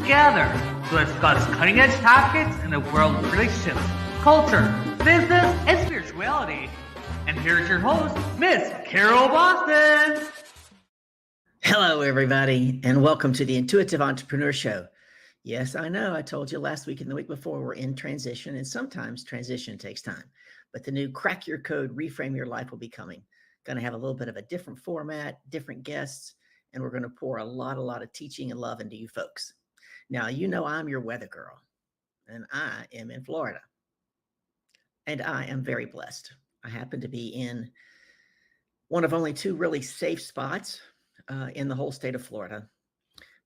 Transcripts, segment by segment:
together to discuss cutting-edge topics in the world of relationships, culture, business, and spirituality. And here's your host, Miss Carol Boston. Hello, everybody, and welcome to the Intuitive Entrepreneur Show. Yes, I know. I told you last week and the week before we're in transition, and sometimes transition takes time. But the new Crack Your Code, Reframe Your Life will be coming. Going to have a little bit of a different format, different guests, and we're going to pour a lot of teaching and love into you folks. Now, you know I'm your weather girl, and I am in Florida. And I am very blessed. I happen to be in one of only two really safe spots in the whole state of Florida.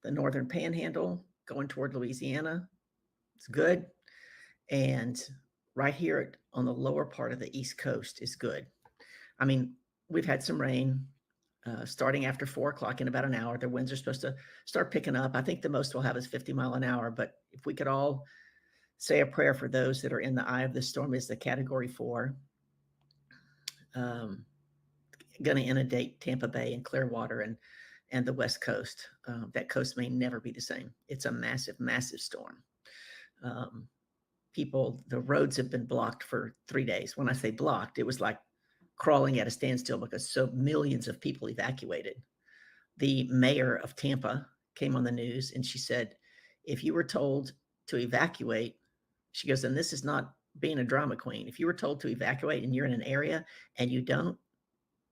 The Northern Panhandle going toward Louisiana, it's good. And right here on the lower part of the East Coast is good. I mean, we've had some rain starting after 4 o'clock in about an hour. The winds are supposed to start picking up. I think the most we'll have is 50 miles an hour. But if we could all say a prayer for those that are in the eye of the storm, is the Category 4. Going to inundate Tampa Bay and Clearwater and the West Coast. That coast may never be the same. It's a massive storm. The roads have been blocked for 3 days. When I say blocked, it was like crawling at a standstill because so millions of people evacuated. The mayor of Tampa came on the news and she said, if you were told to evacuate, she goes, and this is not being a drama queen. If you were told to evacuate and you're in an area and you don't,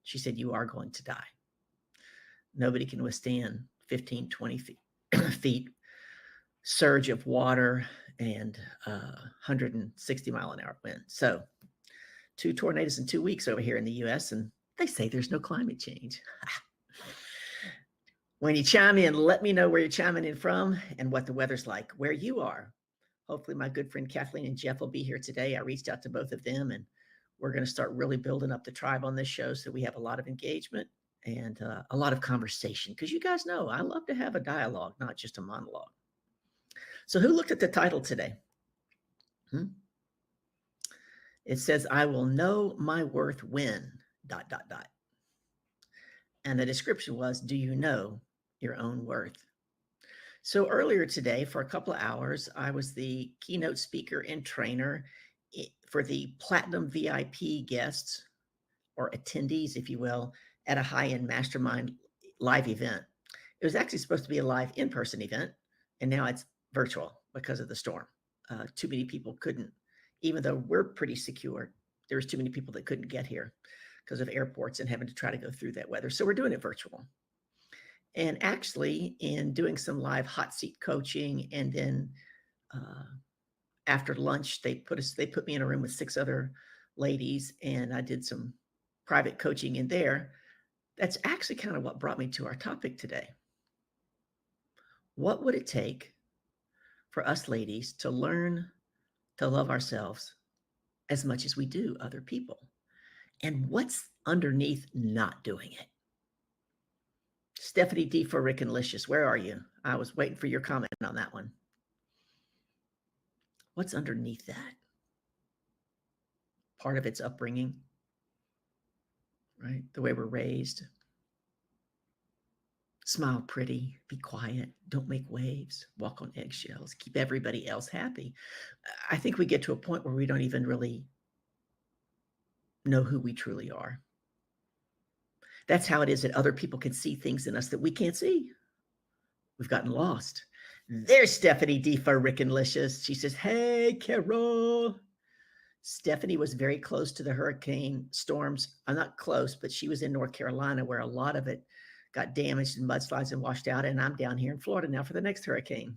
she said, you are going to die. Nobody can withstand 15, 20 feet surge of water and 160 mile an hour wind. So 2 tornadoes in 2 weeks over here in the U.S. And they say there's no climate change. When you chime in, let me know where you're chiming in from and what the weather's like where you are. Hopefully my good friend Kathleen and Jeff will be here today. I reached out to both of them and we're going to start really building up the tribe on this show so we have a lot of engagement and a lot of conversation. Because you guys know I love to have a dialogue, not just a monologue. So who looked at the title today? It says, I will know my worth when, ... And the description was, do you know your own worth? So earlier today, for a couple of hours, I was the keynote speaker and trainer for the Platinum VIP guests or attendees, if you will, at a high-end mastermind live event. It was actually supposed to be a live in-person event, and now it's virtual because of the storm. Too many people couldn't, even though we're pretty secure, there was too many people that couldn't get here because of airports and having to try to go through that weather. So we're doing it virtual. And actually in doing some live hot seat coaching, and then after lunch, they put me in a room with 6 other ladies and I did some private coaching in there. That's actually kind of what brought me to our topic today. What would it take for us ladies to learn to love ourselves as much as we do other people? And what's underneath not doing it? Stephanie D for Rick and Licious, where are you? I was waiting for your comment on that one. What's underneath that? Part of it's upbringing, right? The way we're raised. Smile pretty, be quiet, don't make waves, walk on eggshells, keep everybody else happy. I think we get to a point where we don't even really know who we truly are. That's how it is that other people can see things in us that we can't see. We've gotten lost. There's Stephanie D for Rick and Licious. She says, hey, Carol. Stephanie was very close to the hurricane storms. I'm not close, but she was in North Carolina where a lot of it got damaged and mudslides and washed out. And I'm down here in Florida now for the next hurricane.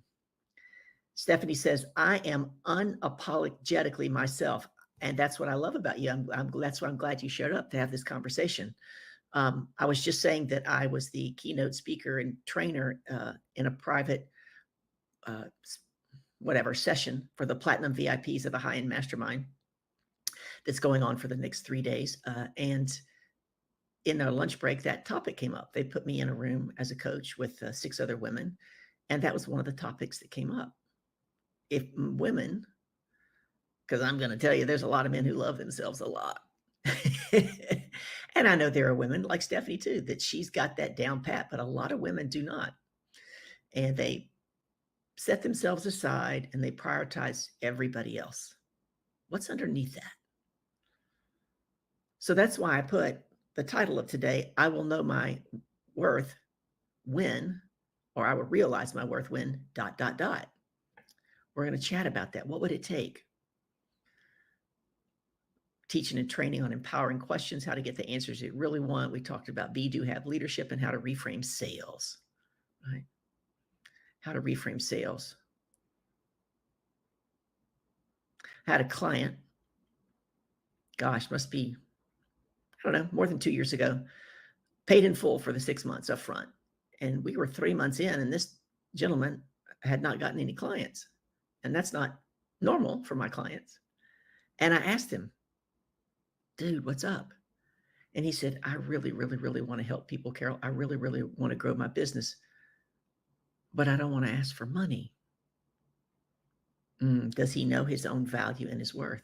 Stephanie says, I am unapologetically myself. And that's what I love about you. That's why I'm glad you showed up to have this conversation. I was just saying that I was the keynote speaker and trainer in a private session for the Platinum VIPs of the High-End Mastermind that's going on for the next 3 days. And in our lunch break, that topic came up. They put me in a room as a coach with 6 other women. And that was one of the topics that came up. If women, because I'm going to tell you, there's a lot of men who love themselves a lot. And I know there are women like Stephanie too, that she's got that down pat, but a lot of women do not. And they set themselves aside, and they prioritize everybody else. What's underneath that? So that's why I put the title of today, I will know my worth when, or I will realize my worth when, dot, dot, dot. We're going to chat about that. What would it take? Teaching and training on empowering questions, how to get the answers you really want. We talked about be, do, have leadership, and how to reframe sales, right? How to reframe sales. I had a client, gosh, must be, I don't know, more than 2 years ago, paid in full for the 6 months up front. And we were 3 months in, and this gentleman had not gotten any clients. And that's not normal for my clients. And I asked him, dude, what's up? And he said, I really, really, really want to help people, Carol. I really, really want to grow my business, but I don't want to ask for money. Does he know his own value and his worth?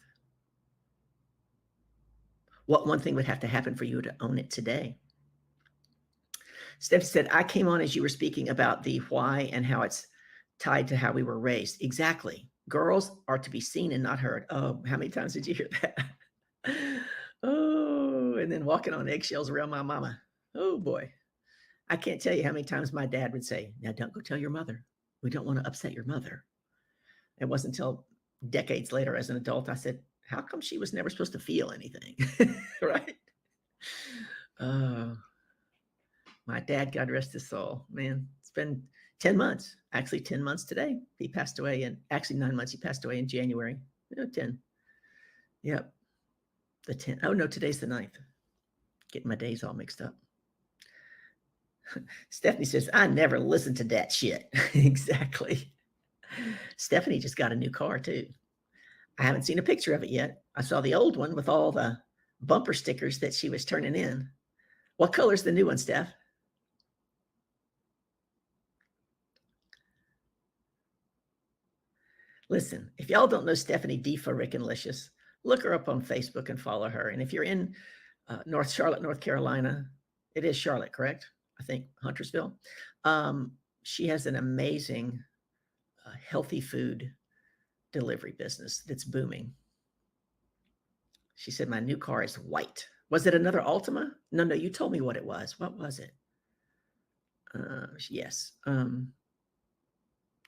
What one thing would have to happen for you to own it today? Steph said, I came on as you were speaking about the why and how it's tied to how we were raised. Exactly. Girls are to be seen and not heard. Oh, how many times did you hear that? Oh, and then walking on eggshells around my mama. Oh boy. I can't tell you how many times my dad would say, now don't go tell your mother. We don't want to upset your mother. It wasn't until decades later as an adult, I said, how come she was never supposed to feel anything? Right? My dad, God rest his soul, man, it's been 10 months, actually 10 months today. He passed away actually 9 months. He passed away in January. 10. Yep. The 10th. Oh no, today's the 9th. Getting my days all mixed up. Stephanie says, I never listened to that shit. Exactly. Stephanie just got a new car too. I haven't seen a picture of it yet. I saw the old one with all the bumper stickers that she was turning in. What color's the new one, Steph? Listen, if y'all don't know Stephanie D. for Rick and Licious, look her up on Facebook and follow her. And if you're in North Charlotte, North Carolina, it is Charlotte, correct? I think Huntersville. She has an amazing healthy food delivery business that's booming. She said, my new car is white. Was it another Altima? No, you told me what it was. What was it? Yes.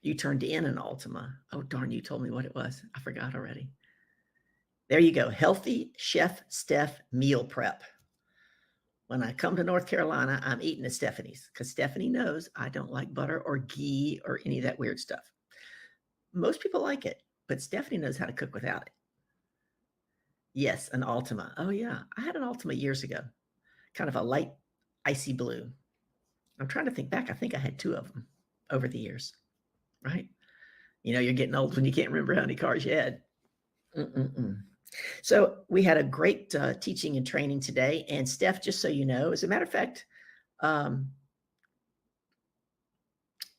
You turned in an Altima. Oh, darn, you told me what it was. I forgot already. There you go. Healthy Chef Steph meal prep. When I come to North Carolina, I'm eating at Stephanie's because Stephanie knows I don't like butter or ghee or any of that weird stuff. Most people like it, but Stephanie knows how to cook without it. Yes, an Altima. Oh, yeah. I had an Altima years ago, kind of a light icy blue. I'm trying to think back. I think I had 2 of them over the years, right? You know, you're getting old when you can't remember how many cars you had. So we had a great teaching and training today. And Steph, just so you know, as a matter of fact,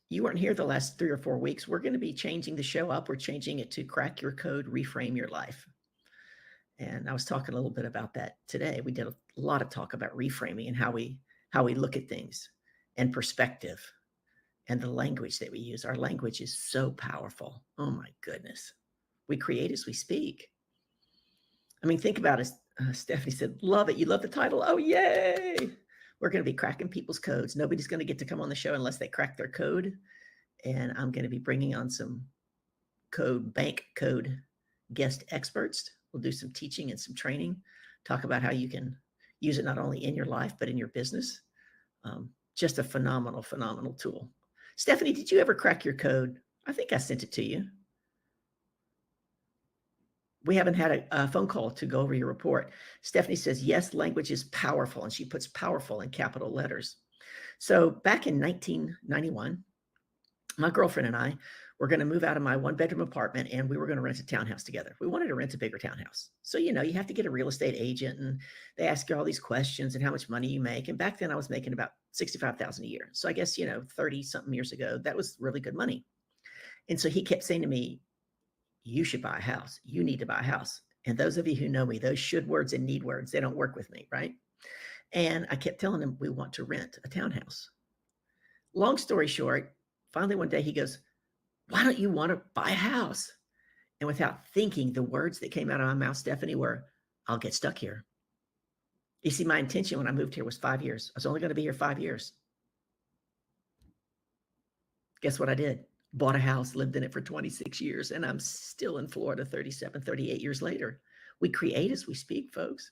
you weren't here the last 3 or 4 weeks. We're going to be changing the show up. We're changing it to Crack Your Code, Reframe Your Life. And I was talking a little bit about that today. We did a lot of talk about reframing and how we look at things and perspective and the language that we use. Our language is so powerful. Oh my goodness. We create as we speak. I mean, think about it. Stephanie said, love it. You love the title. Oh, yay. We're going to be cracking people's codes. Nobody's going to get to come on the show unless they crack their code. And I'm going to be bringing on some bank code guest experts. We'll do some teaching and some training, talk about how you can use it not only in your life, but in your business. Just a phenomenal, phenomenal tool. Stephanie, did you ever crack your code? I think I sent it to you. We haven't had a phone call to go over your report. Stephanie says, yes, language is powerful. And she puts powerful in capital letters. So back in 1991, my girlfriend and I were going to move out of my 1-bedroom apartment and we were going to rent a townhouse together. We wanted to rent a bigger townhouse. So, you know, you have to get a real estate agent and they ask you all these questions and how much money you make. And back then I was making about $65,000 a year. So I guess, 30 something years ago, that was really good money. And so he kept saying to me, you should buy a house. You need to buy a house. And those of you who know me, those should words and need words, they don't work with me, right? And I kept telling him we want to rent a townhouse. Long story short, finally one day he goes, why don't you want to buy a house? And without thinking, the words that came out of my mouth, Stephanie, were, I'll get stuck here. You see, my intention when I moved here was 5 years. I was only going to be here 5 years. Guess what I did? Bought a house, lived in it for 26 years, and I'm still in Florida 37, 38 years later. We create as we speak, folks.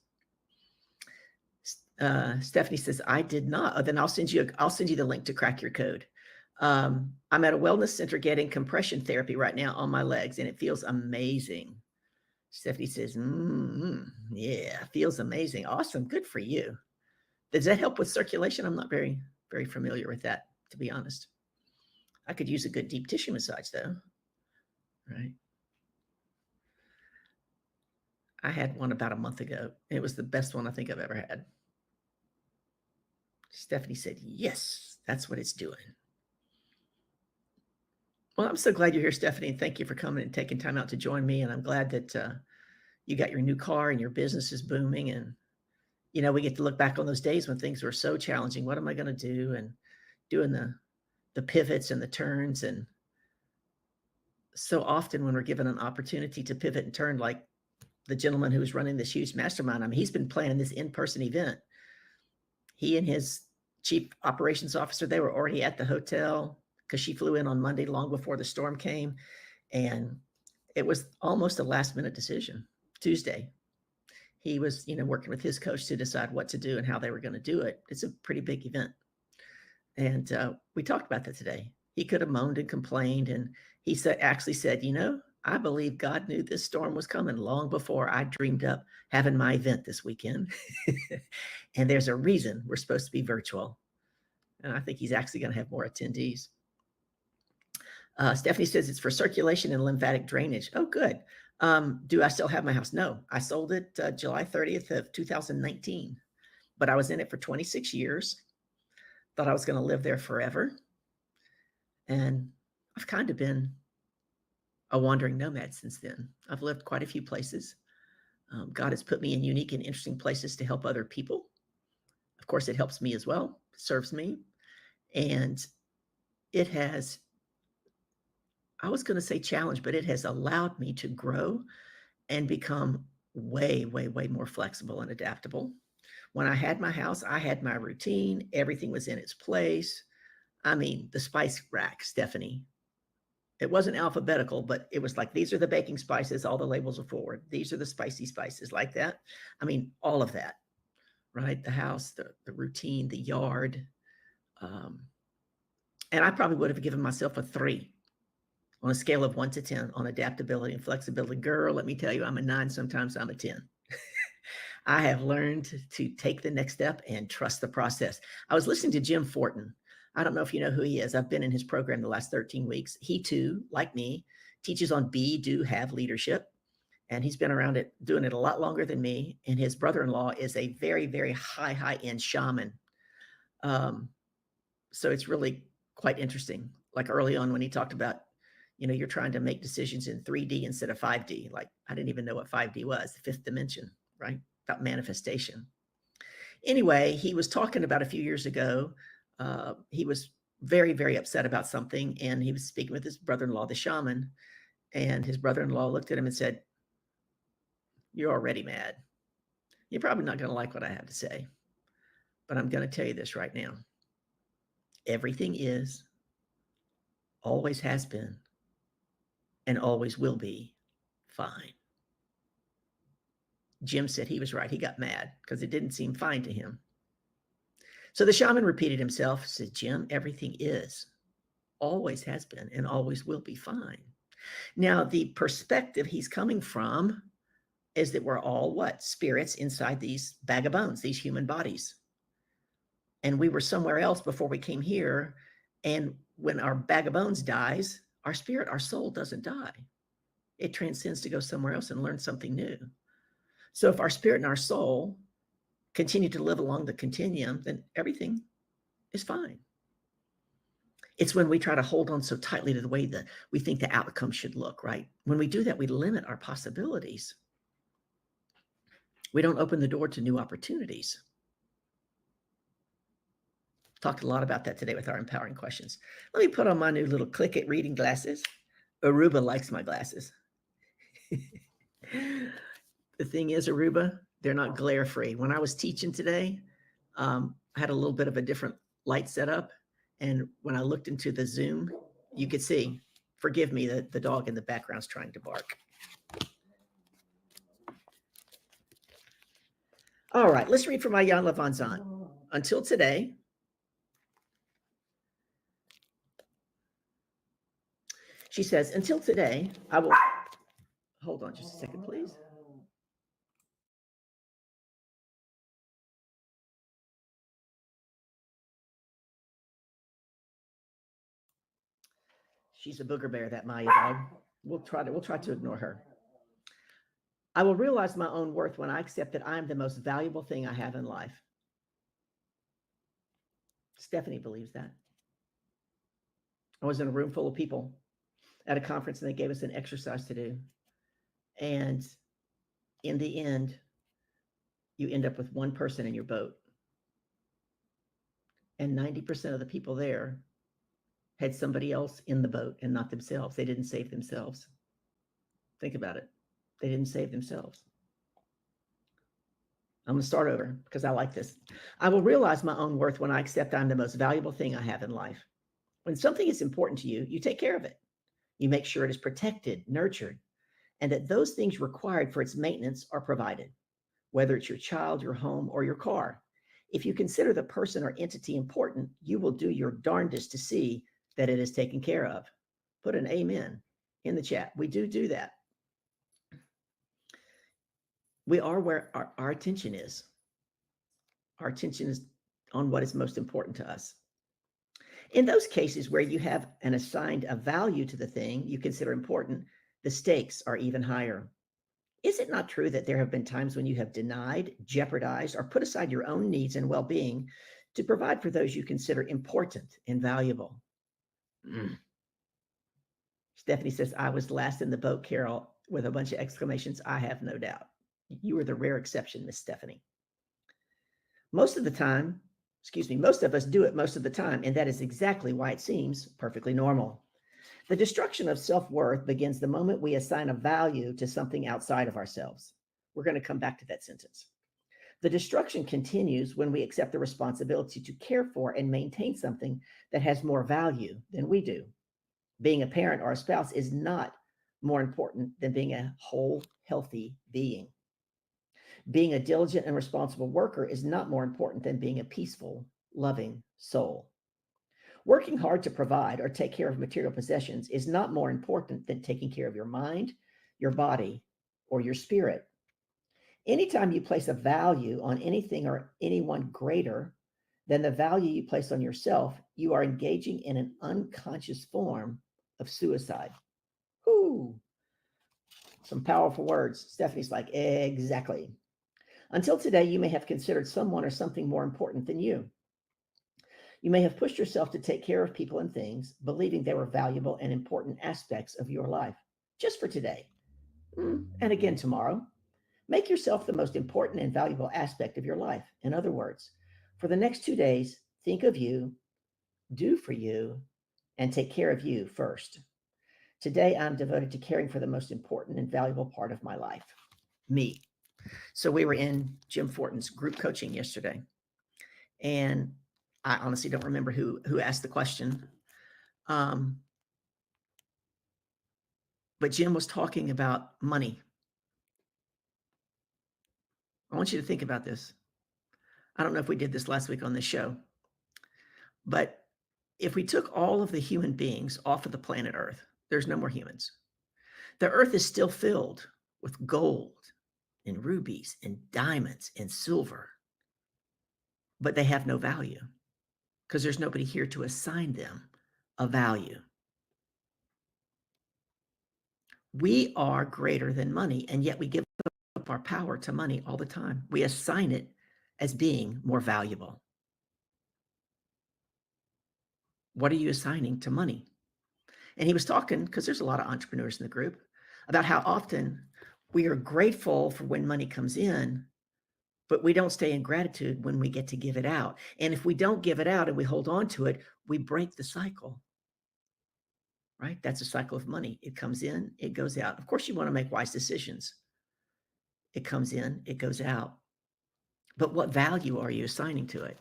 Stephanie says, I did not. Then I'll send you the link to crack your code. I'm at a wellness center getting compression therapy right now on my legs, and it feels amazing. Stephanie says, yeah, feels amazing. Awesome. Good for you. Does that help with circulation? I'm not very, very familiar with that, to be honest. I could use a good deep tissue massage, though. Right. I had one about a month ago. It was the best one I think I've ever had. Stephanie said, yes, that's what it's doing. Well, I'm so glad you're here, Stephanie, and thank you for coming and taking time out to join me. And I'm glad that you got your new car and your business is booming. And, you know, we get to look back on those days when things were so challenging. What am I going to do? And doing the pivots and the turns. And so often when we're given an opportunity to pivot and turn, like the gentleman who was running this huge mastermind, I mean, he's been planning this in-person event. He and his chief operations officer, they were already at the hotel because she flew in on Monday long before the storm came. And it was almost a last minute decision. Tuesday, he was, working with his coach to decide what to do and how they were going to do it. It's a pretty big event. And we talked about that today. He could have moaned and complained. And he actually said, I believe God knew this storm was coming long before I dreamed up having my event this weekend. And there's a reason we're supposed to be virtual. And I think he's actually going to have more attendees. Stephanie says it's for circulation and lymphatic drainage. Oh, good. Do I still have my house? No, I sold it July 30th of 2019, but I was in it for 26 years. Thought I was going to live there forever. And I've kind of been a wandering nomad since then. I've lived quite a few places. God has put me in unique and interesting places to help other people. Of course, it helps me as well, serves me. And it has, I was going to say challenge, but it has allowed me to grow and become way, way, way more flexible and adaptable. When I had my house, I had my routine. Everything was in its place. I mean, the spice rack, Stephanie, it wasn't alphabetical, but it was like, these are the baking spices. All the labels are forward. These are the spicy spices, like that. I mean, all of that, right? The house, the routine, the yard. And I probably would have given myself a 3 on a scale of 1 to 10 on adaptability and flexibility. Girl, let me tell you, I'm a 9. Sometimes I'm a 10. I have learned to take the next step and trust the process. I was listening to Jim Fortin. I don't know if you know who he is. I've been in his program the last 13 weeks. He too, like me, teaches on be, do, have leadership. And he's been around it, doing it a lot longer than me. And his brother-in-law is a very, very high-end shaman. So it's really quite interesting. Like early on when he talked about, you're trying to make decisions in 3D instead of 5D. Like I didn't even know what 5D was, the fifth dimension, right? About manifestation. Anyway, he was talking about a few years ago. He was very, very upset about something. And he was speaking with his brother-in-law, the shaman. And his brother-in-law looked at him and said, you're already mad. You're probably not going to like what I have to say. But I'm going to tell you this right now. Everything is, always has been, and always will be fine. Jim said he was right. He got mad because it didn't seem fine to him. So the shaman repeated himself, said, Jim, everything is, always has been, and always will be fine. Now, the perspective he's coming from is that we're all what? Spirits inside these bag of bones, these human bodies. And we were somewhere else before we came here. And when our bag of bones dies, our spirit, our soul doesn't die. It transcends to go somewhere else and learn something new. So if our spirit and our soul continue to live along the continuum, then everything is fine. It's when we try to hold on so tightly to the way that we think the outcome should look, right? When we do that, we limit our possibilities. We don't open the door to new opportunities. Talked a lot about that today with our empowering questions. Let me put on my new little Click It reading glasses. Aruba likes my glasses. The thing is, Aruba, they're not glare free. When I was teaching today, I had a little bit of a different light setup. And when I looked into the Zoom, you could see, forgive me, the dog in the background's trying to bark. All right, let's read from Ayan Levanzan. Until today, she says, until today, I will, hold on just a second, please. She's a booger bear, that Maya dog. We'll try to ignore her. I will realize my own worth when I accept that I am the most valuable thing I have in life. Stephanie believes that. I was in a room full of people at a conference and they gave us an exercise to do. And in the end, you end up with one person in your boat. And 90% of the people there had somebody else in the boat and not themselves. They didn't save themselves. Think about it. They didn't save themselves. I'm going to start over because I like this. I will realize my own worth when I accept I'm the most valuable thing I have in life. When something is important to you, you take care of it. You make sure it is protected, nurtured, and that those things required for its maintenance are provided, whether it's your child, your home, or your car. If you consider the person or entity important, you will do your darndest to see that it is taken care of. Put an amen in the chat. We do that. We are where our attention is. Our attention is on what is most important to us. In those cases where you have an assigned a value to the thing you consider important, the stakes are even higher. Is it not true that there have been times when you have denied, jeopardized, or put aside your own needs and well-being to provide for those you consider important and valuable? Stephanie says, I was last in the boat, Carol, with a bunch of exclamations. I have no doubt. You were the rare exception, Miss Stephanie. Most of us do it most of the time, and that is exactly why it seems perfectly normal. The destruction of self-worth begins the moment we assign a value to something outside of ourselves. We're going to come back to that sentence. The destruction continues when we accept the responsibility to care for and maintain something that has more value than we do. Being a parent or a spouse is not more important than being a whole, healthy being. Being a diligent and responsible worker is not more important than being a peaceful, loving soul. Working hard to provide or take care of material possessions is not more important than taking care of your mind, your body, or your spirit. Anytime you place a value on anything or anyone greater than the value you place on yourself, you are engaging in an unconscious form of suicide. Ooh, some powerful words. Stephanie's like, exactly. Until today, you may have considered someone or something more important than you. You may have pushed yourself to take care of people and things, believing they were valuable and important aspects of your life, just for today. And again tomorrow. Make yourself the most important and valuable aspect of your life. In other words, for the next 2 days, think of you, do for you, and take care of you first. Today, I'm devoted to caring for the most important and valuable part of my life, me. So we were in Jim Fortin's group coaching yesterday, and I honestly don't remember who asked the question. But Jim was talking about money. I want you to think about this. I don't know if we did this last week on this show, but if we took all of the human beings off of the planet Earth, there's no more humans. The Earth is still filled with gold and rubies and diamonds and silver, but they have no value because there's nobody here to assign them a value. We are greater than money, and yet we give up our power to money all the time. We assign it as being more valuable. What are you assigning to money? And he was talking, because there's a lot of entrepreneurs in the group, about how often we are grateful for when money comes in, but we don't stay in gratitude when we get to give it out. And if we don't give it out and we hold on to it, we break the cycle. right? That's a cycle of money. It comes in, it goes out. Of course, you want to make wise decisions. It comes in, it goes out. But what value are you assigning to it?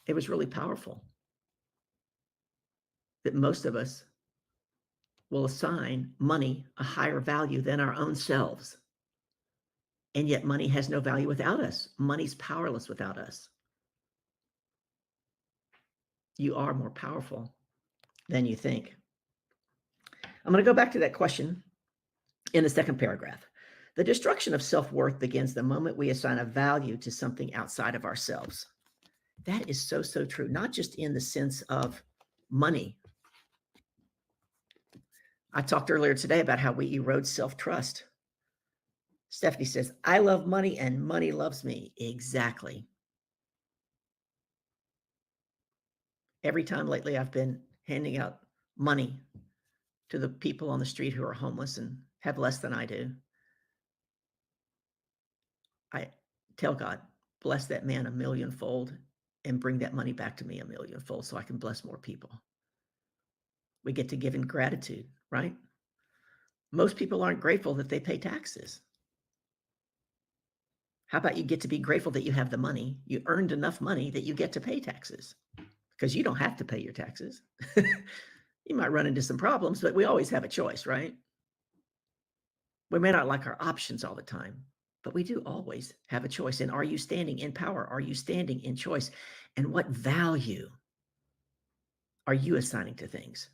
It was really powerful that most of us will assign money a higher value than our own selves. And yet money has no value without us. Money's powerless without us. You are more powerful than you think. I'm going to go back to that question in the second paragraph. The destruction of self-worth begins the moment we assign a value to something outside of ourselves. That is so, so true, not just in the sense of money. I talked earlier today about how we erode self-trust. Stephanie says, I love money and money loves me. Exactly. Every time lately I've been handing out money to the people on the street who are homeless and have less than I do, I tell God, bless that man a millionfold and bring that money back to me a millionfold so I can bless more people. We get to give in gratitude, right? Most people aren't grateful that they pay taxes. How about you get to be grateful that you have the money? You earned enough money that you get to pay taxes because you don't have to pay your taxes. You might run into some problems, but we always have a choice, right? We may not like our options all the time, but we do always have a choice. And are you standing in power? Are you standing in choice? And what value are you assigning to things?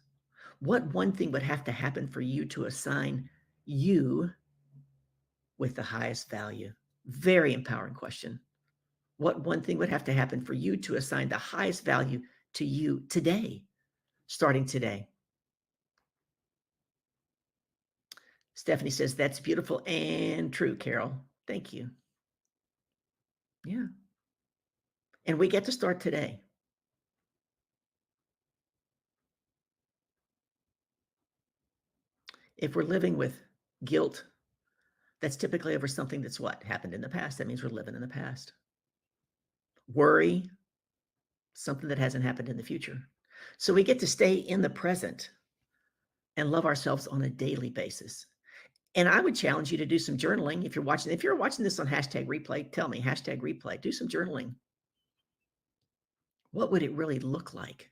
What one thing would have to happen for you to assign you with the highest value? Very empowering question. What one thing would have to happen for you to assign the highest value to you today, starting today? Stephanie says, that's beautiful and true, Carol. Thank you. Yeah. And we get to start today. If we're living with guilt, that's typically over something that's what happened in the past. That means we're living in the past. Worry, something that hasn't happened in the future. So we get to stay in the present and love ourselves on a daily basis. And I would challenge you to do some journaling. If you're watching this on #replay, tell me #replay, do some journaling. What would it really look like,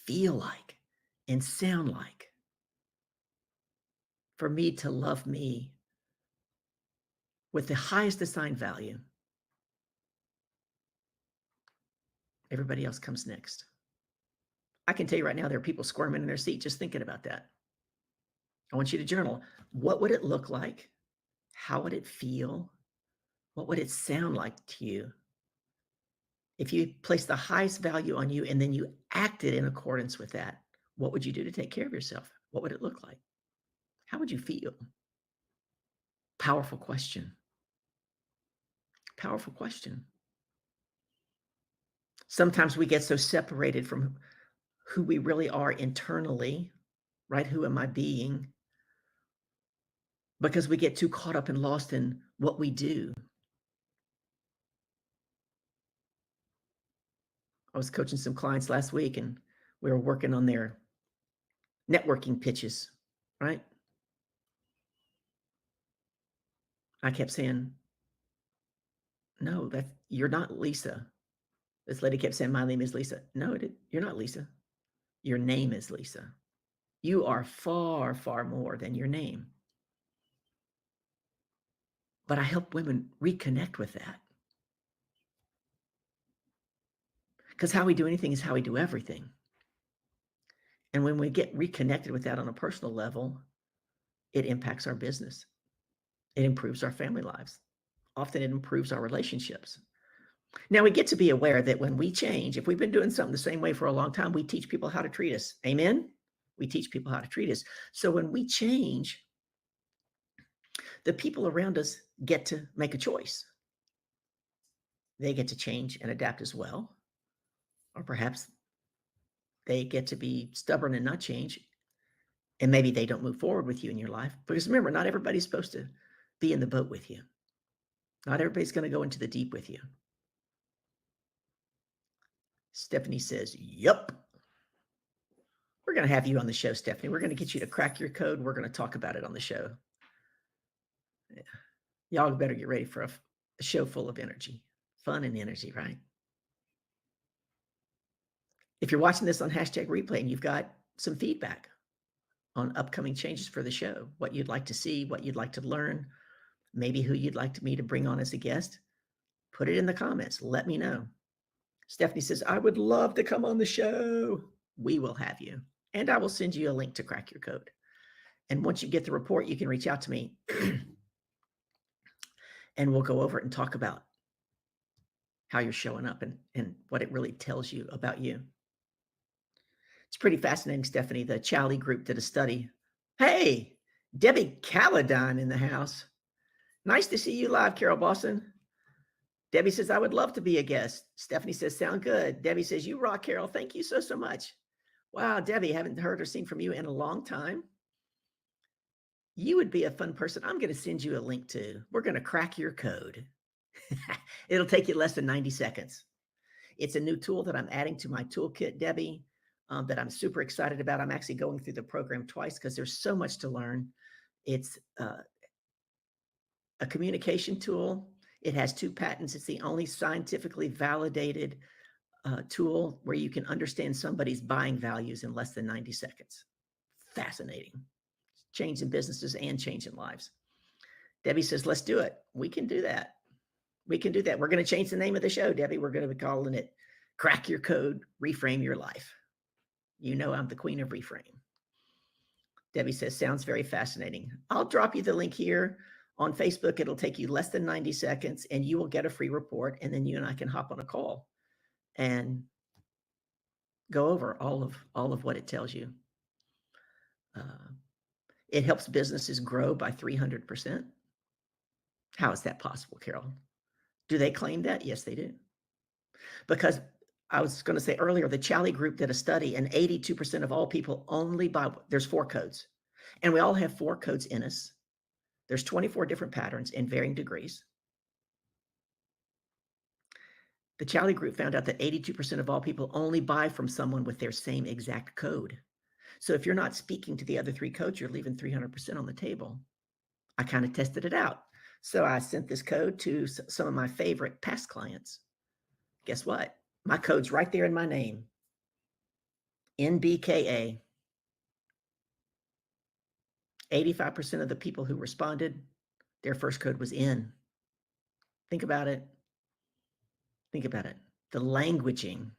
feel like, and sound like for me to love me with the highest assigned value? Everybody else comes next. I can tell you right now, there are people squirming in their seat just thinking about that. I want you to journal. What would it look like? How would it feel? What would it sound like to you if you place the highest value on you and then you acted in accordance with that? What would you do to take care of yourself? What would it look like? How would you feel? Powerful question. Powerful question. Sometimes we get so separated from who we really are internally, right? Who am I being? Because we get too caught up and lost in what we do. I was coaching some clients last week and we were working on their networking pitches, right? I kept saying, no, you're not Lisa. This lady kept saying, my name is Lisa. No, you're not Lisa. Your name is Lisa. You are far, far more than your name. But I help women reconnect with that. Because how we do anything is how we do everything. And when we get reconnected with that on a personal level, it impacts our business. It improves our family lives. Often it improves our relationships. Now we get to be aware that when we change, if we've been doing something the same way for a long time, we teach people how to treat us. Amen? We teach people how to treat us. So when we change, the people around us get to make a choice. They get to change and adapt as well. Or perhaps they get to be stubborn and not change. And maybe they don't move forward with you in your life. Because remember, not everybody's supposed to be in the boat with you. Not everybody's going to go into the deep with you. Stephanie says, yup. We're going to have you on the show, Stephanie. We're going to get you to crack your code. We're going to talk about it on the show. Yeah. Y'all better get ready for a show full of energy, fun and energy, right? If you're watching this on hashtag replay and you've got some feedback on upcoming changes for the show, what you'd like to see, what you'd like to learn, maybe who you'd like me to bring on as a guest, put it in the comments. Let me know. Stephanie says, I would love to come on the show. We will have you. And I will send you a link to crack your code. And once you get the report, you can reach out to me and we'll go over it and talk about how you're showing up and what it really tells you about you. It's pretty fascinating, Stephanie. The Chally group did a study. Hey, Debbie Caladine in the house. Nice to see you live, Carol Boston. Debbie says, I would love to be a guest. Stephanie says, sound good. Debbie says, you rock, Carol. Thank you so much. Wow, Debbie, haven't heard or seen from you in a long time. You would be a fun person. I'm going to send you a link to. We're going to crack your code. It'll take you less than 90 seconds. It's a new tool that I'm adding to my toolkit, Debbie, that I'm super excited about. I'm actually going through the program twice because there's so much to learn. It's a communication tool. It has 2 patents. It's the only scientifically validated tool where you can understand somebody's buying values in less than 90 seconds. Fascinating. Changing businesses and changing lives. Debbie says, let's do it. We can do that. We can do that. We're going to change the name of the show, Debbie. We're going to be calling it Crack Your Code, Reframe Your Life. You know I'm the queen of reframe. Debbie says, sounds very fascinating. I'll drop you the link here on Facebook. It'll take you less than 90 seconds and you will get a free report. And then you and I can hop on a call and go over all of what it tells you. It helps businesses grow by 300%. How is that possible, Carol? Do they claim that? Yes, they do. Because I was going to say earlier, the Chally group did a study and 82% of all people only buy, there's 4 codes. And we all have 4 codes in us. There's 24 different patterns in varying degrees. The Chally group found out that 82% of all people only buy from someone with their same exact code. So if you're not speaking to the other 3 codes, you're leaving 300% on the table. I kind of tested it out. So I sent this code to some of my favorite past clients. Guess what? My code's right there in my name. NBKA. 85% of the people who responded, their first code was N. Think about it. Think about it. The languaging,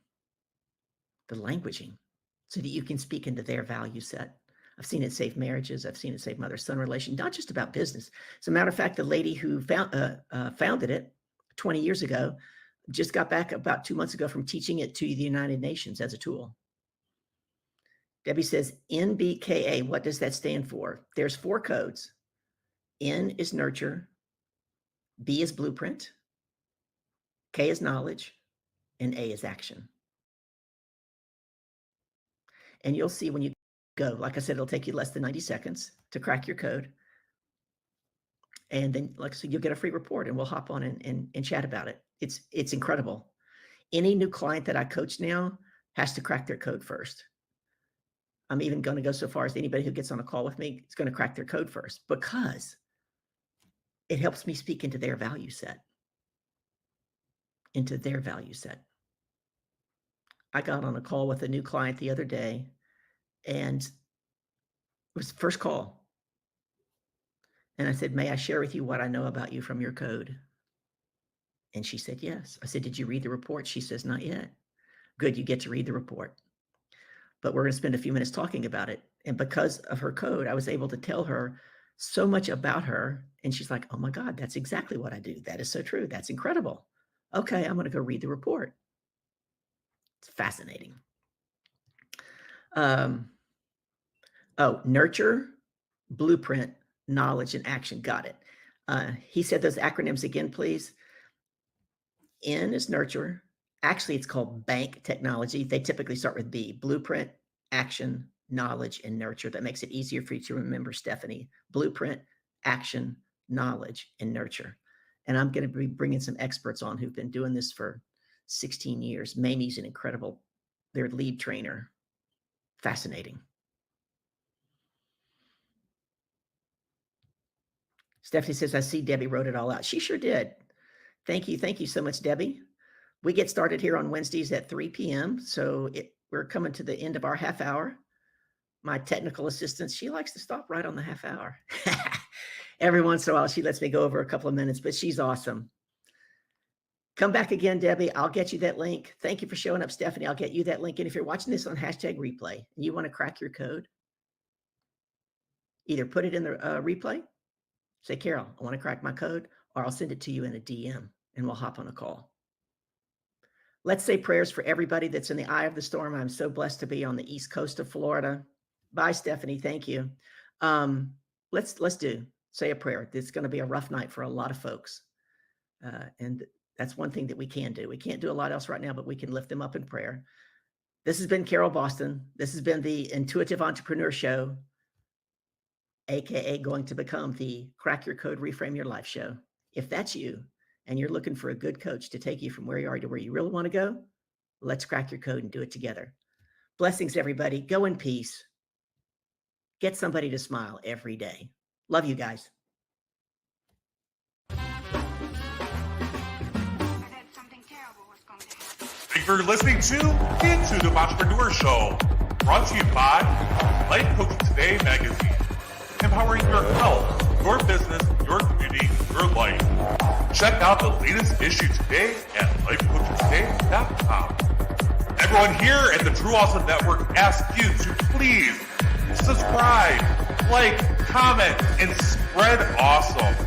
so that you can speak into their value set. I've seen it save marriages. I've seen it save mother-son relation, not just about business. As a matter of fact, the lady who founded it 20 years ago just got back about 2 months ago from teaching it to the United Nations as a tool. Debbie says, NBKA, what does that stand for? There's 4 codes. N is nurture, B is blueprint, K is knowledge, and A is action. And you'll see when you go, like I said, it'll take you less than 90 seconds to crack your code. And then, like I said, you'll get a free report and we'll hop on and chat about it. It's incredible. Any new client that I coach now has to crack their code first. I'm even going to go so far as anybody who gets on a call with me is going to crack their code first because it helps me speak into their value set. I got on a call with a new client the other day and it was the first call. And I said, may I share with you what I know about you from your code? And she said, yes. I said, did you read the report? She says, not yet. Good, you get to read the report. But we're going to spend a few minutes talking about it. And because of her code, I was able to tell her so much about her. And she's like, oh my God, that's exactly what I do. That is so true. That's incredible. Okay, I'm going to go read the report. It's fascinating. Nurture, blueprint, knowledge, and action. Got it. He said those acronyms again, please. N is nurture. Actually, it's called bank technology. They typically start with B, blueprint, action, knowledge, and nurture. That makes it easier for you to remember, Stephanie. Blueprint, action, knowledge, and nurture. And I'm going to be bringing some experts on who've been doing this for 16 years. Mamie's an incredible, their lead trainer. Fascinating. Stephanie says, I see Debbie wrote it all out. She sure did. Thank you. Thank you so much, Debbie. We get started here on Wednesdays at 3 p.m. So we're coming to the end of our half hour. My technical assistant, she likes to stop right on the half hour. Every once in a while, she lets me go over a couple of minutes, but she's awesome. Come back again, Debbie. I'll get you that link. Thank you for showing up, Stephanie. I'll get you that link. And if you're watching this on #replay and you want to crack your code, either put it in the replay, say, Carol, I want to crack my code, or I'll send it to you in a DM and we'll hop on a call. Let's say prayers for everybody that's in the eye of the storm. I'm so blessed to be on the East Coast of Florida. Bye, Stephanie. Thank you. Let's say a prayer. It's going to be a rough night for a lot of folks. And that's one thing that we can do. We can't do a lot else right now, but we can lift them up in prayer. This has been Carol Boston. This has been the Intuitive Entrepreneur Show, AKA going to become the Crack Your Code, Reframe Your Life show. If that's you and you're looking for a good coach to take you from where you are to where you really want to go, let's crack your code and do it together. Blessings, everybody. Go in peace. Get somebody to smile every day. Love you guys. Thank you for listening to the Intuitive Entrepreneur Show, brought to you by Life Coaching Today magazine, empowering your health, your business, your community, your life. Check out the latest issue today at lifecoachingtoday.com. Everyone here at the True Awesome Network asks you to please subscribe, like, comment, and spread awesome.